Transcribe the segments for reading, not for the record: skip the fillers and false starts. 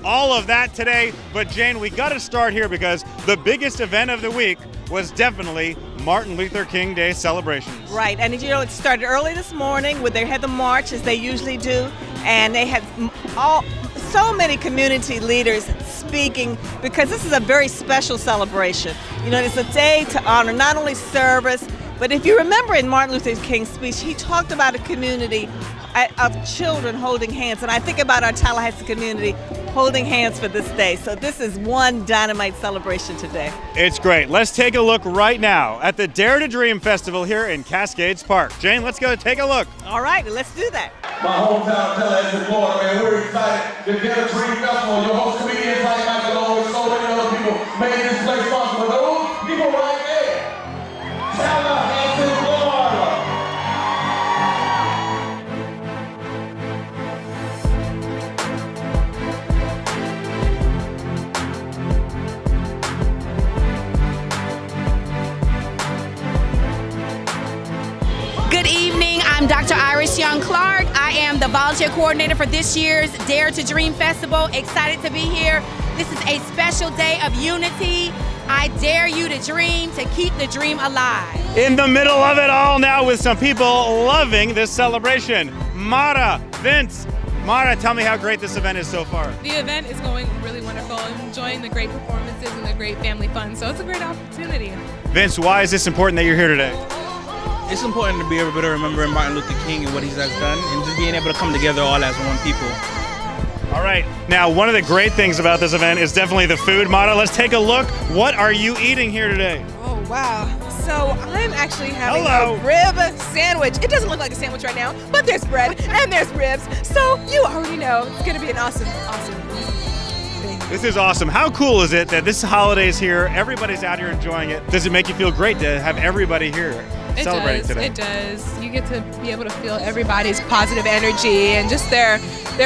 all of that today. But Jane, we got to start here because the biggest event of the week was definitely Martin Luther King Day celebrations. Right, and you know, it started early this morning where they had the march as they usually do, and they had so many community leaders speaking because this is a very special celebration. You know, it's a day to honor not only service, but if you remember in Martin Luther King's speech, he talked about a community of children holding hands, and I think about our Tallahassee community holding hands for this day. So this is one dynamite celebration today. It's great. Let's take a look right now at the Dare to Dream Festival here in Cascades Park. Jane, let's go take a look. All right, let's do that. My hometown, Tallahassee, Florida, man, we're excited. The Dare to Dream Festival, your host comedians like Michael Owen, so many other people made this place possible. Those people right there, Tallahassee, Florida. Good evening, I'm Dr. Iris Young Clark. I am the volunteer coordinator for this year's Dare to Dream Festival. Excited to be here. This is a special day of unity. I dare you to dream, to keep the dream alive. In the middle of it all now with some people loving this celebration. Mara, Vince. Mara, tell me how great this event is so far. The event is going really wonderful. I'm enjoying the great performances and the great family fun, so it's a great opportunity. Vince, why is this important that you're here today? It's important to be able to remember Martin Luther King and what he has done, and just being able to come together all as one people. All right, now one of the great things about this event is definitely the food. Mara, let's take a look. What are you eating here today? Oh, wow. So I'm actually having Hello. a rib sandwich. It doesn't look like a sandwich right now, but there's bread and there's ribs. So you already know it's going to be an awesome thing. This is awesome. How cool is it that this holiday is here, everybody's out here enjoying it? Does it make you feel great to have everybody here celebrating today? It does. You get to be able to feel everybody's positive energy and just their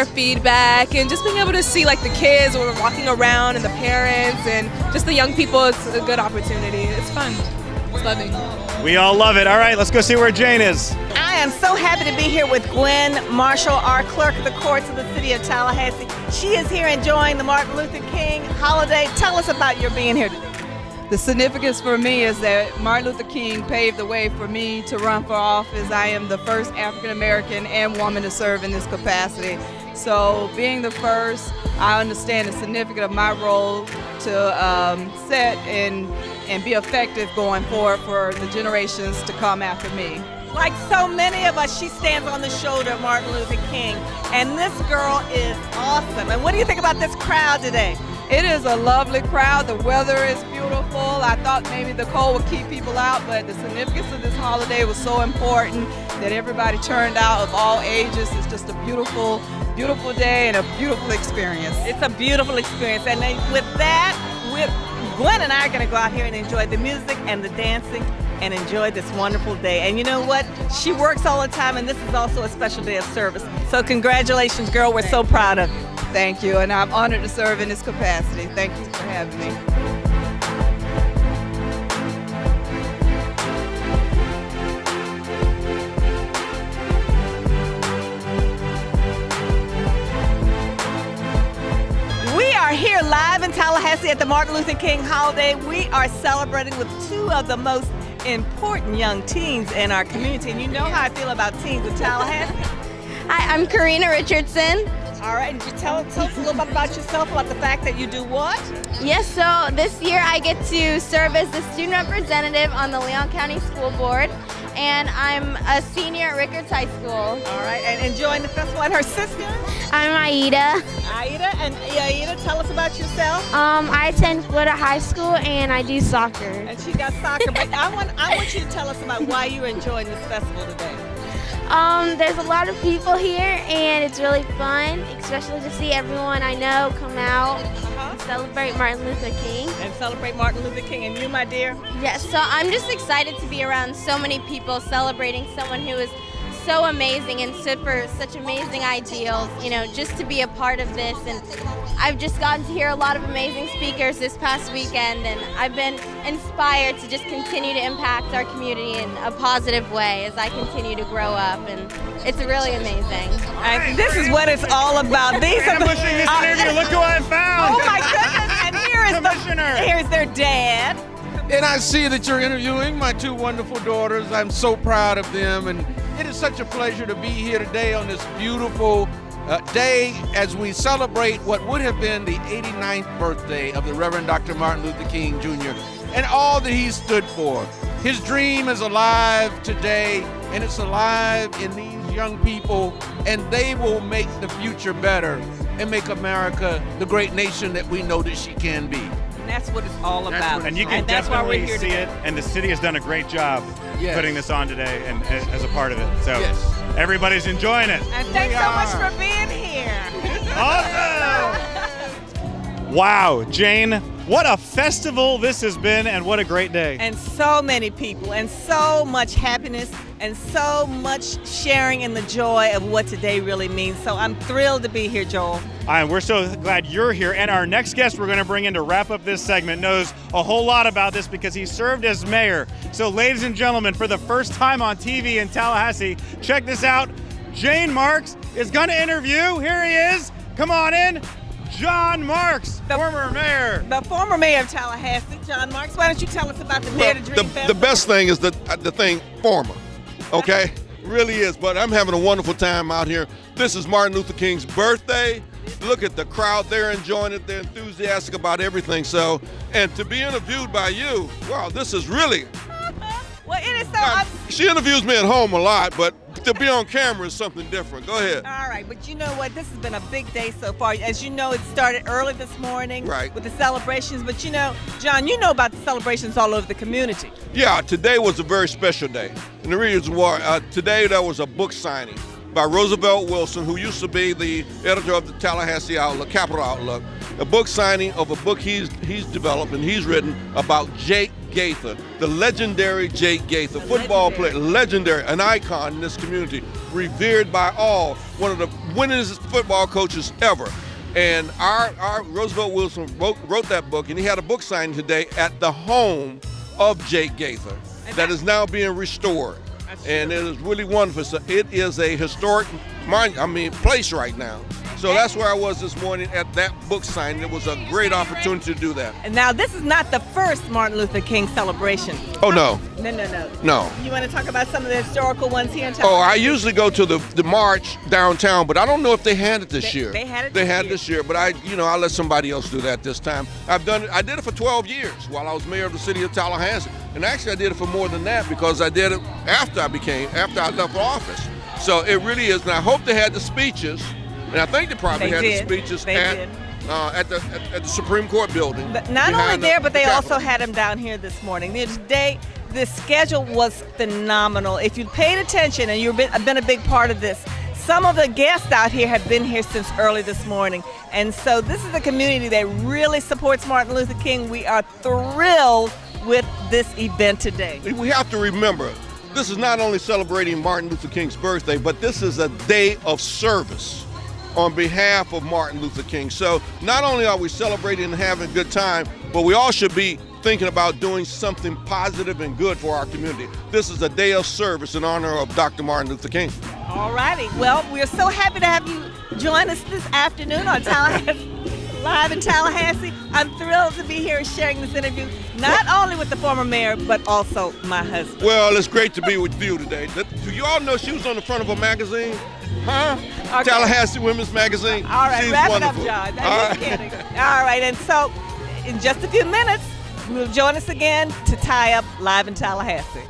feedback, and just being able to see like the kids when we're walking around and the parents and just the young people. It's a good opportunity. It's fun. It's loving. We all love it. All right, let's go see where Jane is. I am so happy to be here with Gwen Marshall, our clerk of the courts of the city of Tallahassee. She is here enjoying the Martin Luther King holiday. Tell us about your being here today. The significance for me is that Martin Luther King paved the way for me to run for office. I am the first African American and woman to serve in this capacity. So being the first, I understand the significance of my role to set and be effective going forward for the generations to come after me. Like so many of us, she stands on the shoulder of Martin Luther King, and this girl is awesome. And what do you think about this crowd today? It is a lovely crowd. The weather is beautiful. I thought maybe the cold would keep people out, but the significance of this holiday was so important that everybody turned out of all ages. It's just a beautiful, beautiful day and a beautiful experience. It's a beautiful experience. And then with that, Gwen and I are going to go out here and enjoy the music and the dancing and enjoy this wonderful day. And you know what? She works all the time, and this is also a special day of service. So congratulations, girl. We're so proud of you. Thank you, and I'm honored to serve in this capacity. Thank you for having me. We are here live in Tallahassee at the Martin Luther King holiday. We are celebrating with two of the most important young teens in our community. And you know how I feel about teens in Tallahassee. Hi, I'm Karina Richardson. All right, and you tell us a little bit about yourself, about the fact that you do what? Yes, so this year I get to serve as the student representative on the Leon County School Board, and I'm a senior at Rickards High School. All right, and enjoying the festival. And her sister? I'm Aida. And Aida, tell us about yourself. I attend Florida High School and I do soccer. And she got soccer, but I want you to tell us about why you're enjoying this festival today. There's a lot of people here and it's really fun, especially to see everyone I know come out and celebrate Martin Luther King. And celebrate Martin Luther King. And you, my dear? Yes, so I'm just excited to be around so many people celebrating someone who is so amazing and stood for such amazing ideals, you know, just to be a part of this. And I've just gotten to hear a lot of amazing speakers this past weekend, and I've been inspired to just continue to impact our community in a positive way as I continue to grow up. And It's really amazing. And this is what it's all about. These are Ambushing this interview. Look who I found. Oh my goodness! And here's their dad. And I see that you're interviewing my two wonderful daughters. I'm so proud of them, and it is such a pleasure to be here today on this beautiful day as we celebrate what would have been the 89th birthday of the Reverend Dr. Martin Luther King Jr. and all that he stood for. His dream is alive today, and it's alive in these young people, and they will make the future better and make America the great nation that we know that she can be. And that's what it's all about. And you can that's why we're definitely here see today. it, and the city has done a great job putting this on today and as a part of it. So everybody's enjoying it. And thanks so much for being here. Awesome! Wow, Jane, what a festival this has been, and what a great day. And so many people, and so much happiness, and so much sharing in the joy of what today really means. So I'm thrilled to be here, Joel. And we're so glad you're here. And our next guest we're going to bring in to wrap up this segment knows a whole lot about this because he served as mayor. So ladies and gentlemen, for the first time on TV in Tallahassee, check this out. Jane Marks is going to interview. Here he is. Come on in. John Marks, former mayor. The former mayor of Tallahassee, John Marks. Why don't you tell us about the Mayor to Dream Festival? The best thing is the thing former, okay? Really is, but I'm having a wonderful time out here. This is Martin Luther King's birthday. Look at the crowd, they're enjoying it, they're enthusiastic about everything. So, and to be interviewed by you, wow, this is really. Well, it is so. She interviews me at home a lot, but to be on camera is something different. Go ahead. All right, but you know what? This has been a big day so far. As you know, it started early this morning with the celebrations. But you know, John, you know about the celebrations all over the community. Yeah, today was a very special day. And the reason why, today there was a book signing by Roosevelt Wilson, who used to be the editor of the Tallahassee Outlook, Capital Outlook, a book signing of a book he's developed and he's written about Jake Gaither, the legendary Jake Gaither, football player, legendary, an icon in this community, revered by all, one of the winningest football coaches ever. And our Roosevelt Wilson wrote that book, and he had a book signing today at the home of Jake Gaither that is now being restored. And it is really wonderful. So it is a historic place right now. So that's where I was this morning at that book signing. It was a great opportunity to do that. And now this is not the first Martin Luther King celebration. Oh, no. No. You want to talk about some of the historical ones here in Tallahassee? Oh, I usually go to the march downtown, but I don't know if they had it this year. They had it this year, but I let somebody else do that this time. I did it for 12 years while I was mayor of the city of Tallahassee. And actually I did it for more than that because I did it after I left office. So it really is, and I hope they had the speeches. And I think they probably had the speeches at the Supreme Court building. But not only there, but they also had them down here this morning. The schedule was phenomenal. If you paid attention and you've been a big part of this, some of the guests out here have been here since early this morning. And so this is a community that really supports Martin Luther King. We are thrilled with this event today. We have to remember, this is not only celebrating Martin Luther King's birthday, but this is a day of service on behalf of Martin Luther King. So not only are we celebrating and having a good time, but we all should be thinking about doing something positive and good for our community. This is a day of service in honor of Dr. Martin Luther King. All righty. Well, we're so happy to have you join us this afternoon on Tallahassee, live in Tallahassee. I'm thrilled to be here sharing this interview, not only with the former mayor, but also my husband. Well, it's great to be with you today. Do you all know she was on the front of a magazine? Huh? Okay. Tallahassee Women's Magazine. All right, she's wrap wonderful. it up, John. I'm just kidding. All right, and so in just a few minutes, you'll join us again to tie up live in Tallahassee.